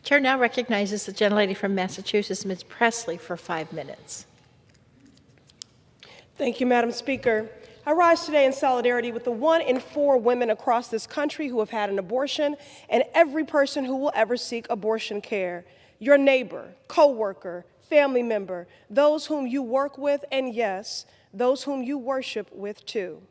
Chair now recognizes the gentlelady from Massachusetts, Ms. Pressley, for 5 minutes. Thank you, Madam Speaker. I rise today in solidarity with the 1 in 4 women across this country who have had an abortion and every person who will ever seek abortion care. Your neighbor, co-worker, family member, those whom you work with, and yes, those whom you worship with too.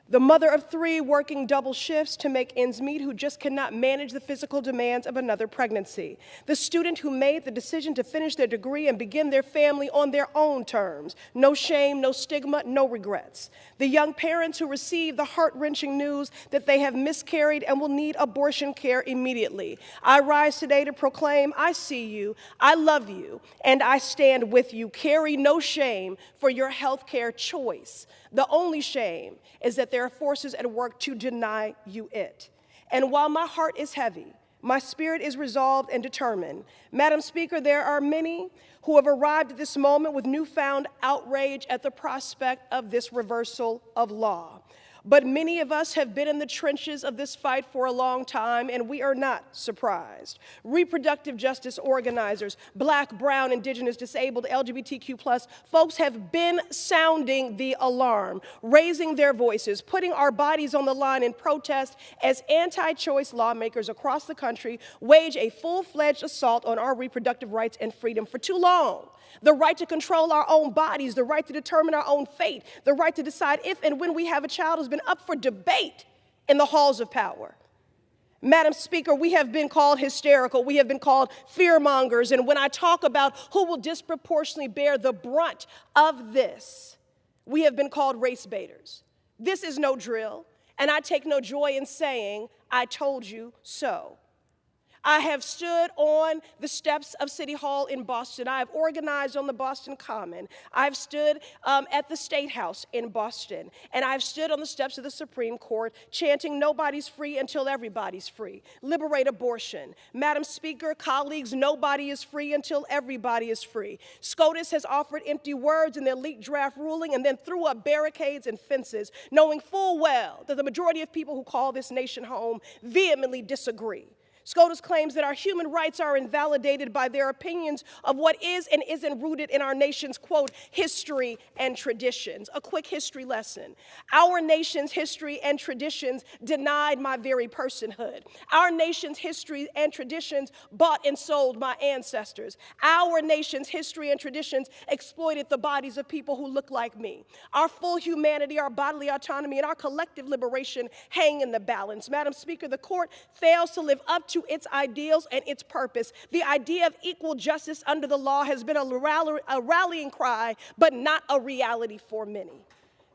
The mother of 3 working double shifts to make ends meet who just cannot manage the physical demands of another pregnancy. The student who made the decision to finish their degree and begin their family on their own terms. No shame, no stigma, no regrets. The young parents who receive the heart-wrenching news that they have miscarried and will need abortion care immediately. I rise today to proclaim, I see you, I love you, and I stand with you. Carry no shame for your health care choice. The only shame is that there are forces at work to deny you it. And while my heart is heavy, my spirit is resolved and determined. Madam Speaker, there are many who have arrived at this moment with newfound outrage at the prospect of this reversal of law. But many of us have been in the trenches of this fight for a long time, and we are not surprised. Reproductive justice organizers, Black, brown, indigenous, disabled, LGBTQ+, folks have been sounding the alarm, raising their voices, putting our bodies on the line in protest as anti-choice lawmakers across the country wage a full-fledged assault on our reproductive rights and freedom for too long. The right to control our own bodies, the right to determine our own fate, the right to decide if and when we have a child has been up for debate in the halls of power. Madam Speaker, we have been called hysterical. We have been called fearmongers. And when I talk about who will disproportionately bear the brunt of this, we have been called race baiters. This is no drill, and I take no joy in saying, I told you so. I have stood on the steps of City Hall in Boston. I have organized on the Boston Common. I've stood at the State House in Boston. And I've stood on the steps of the Supreme Court chanting, nobody's free until everybody's free. Liberate abortion. Madam Speaker, colleagues, nobody is free until everybody is free. SCOTUS has offered empty words in their leaked draft ruling and then threw up barricades and fences, knowing full well that the majority of people who call this nation home vehemently disagree. SCOTUS claims that our human rights are invalidated by their opinions of what is and isn't rooted in our nation's, quote, history and traditions. A quick history lesson. Our nation's history and traditions denied my very personhood. Our nation's history and traditions bought and sold my ancestors. Our nation's history and traditions exploited the bodies of people who look like me. Our full humanity, our bodily autonomy, and our collective liberation hang in the balance. Madam Speaker, the court fails to live up to its ideals and its purpose. The idea of equal justice under the law has been a rallying cry, but not a reality for many.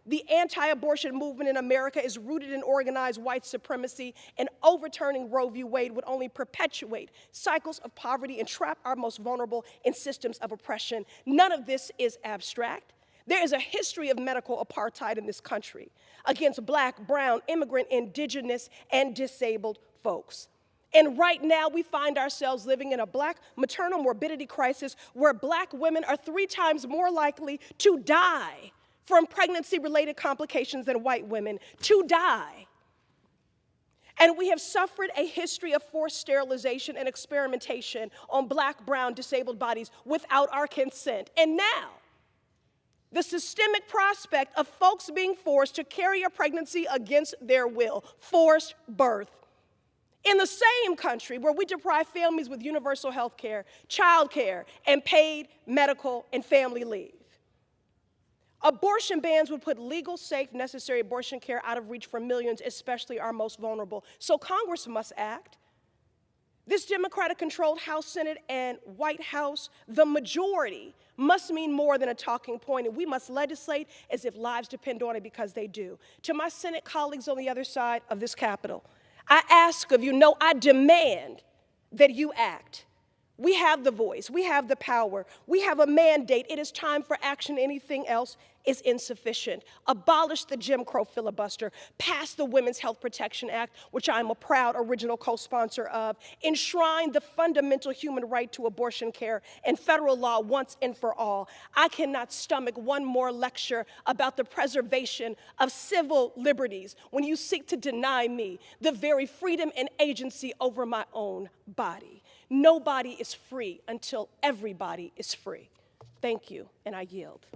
The anti-abortion movement in America is rooted in organized white supremacy, and overturning Roe v. Wade would only perpetuate cycles of poverty and trap our most vulnerable in systems of oppression. None of this is abstract. There is a history of medical apartheid in this country against Black, brown, immigrant, indigenous, and disabled folks. And right now, we find ourselves living in a Black maternal morbidity crisis where Black women are 3 times more likely to die from pregnancy-related complications than white women, to die. And we have suffered a history of forced sterilization and experimentation on Black, brown, disabled bodies without our consent. And now, the systemic prospect of folks being forced to carry a pregnancy against their will, forced birth, in the same country where we deprive families with universal health care, child care, and paid medical and family leave. Abortion bans would put legal, safe, necessary abortion care out of reach for millions, especially our most vulnerable. So Congress must act. This Democratic-controlled House, Senate, and White House, the majority, must mean more than a talking point, and we must legislate as if lives depend on it, because they do. To my Senate colleagues on the other side of this Capitol, I ask of you, no, I demand that you act. We have the voice, we have the power, we have a mandate. It is time for action. Anything else is insufficient. Abolish the Jim Crow filibuster, pass the Women's Health Protection Act, which I'm a proud original co-sponsor of, enshrine the fundamental human right to abortion care and federal law once and for all. I cannot stomach one more lecture about the preservation of civil liberties when you seek to deny me the very freedom and agency over my own body. Nobody is free until everybody is free. Thank you, and I yield.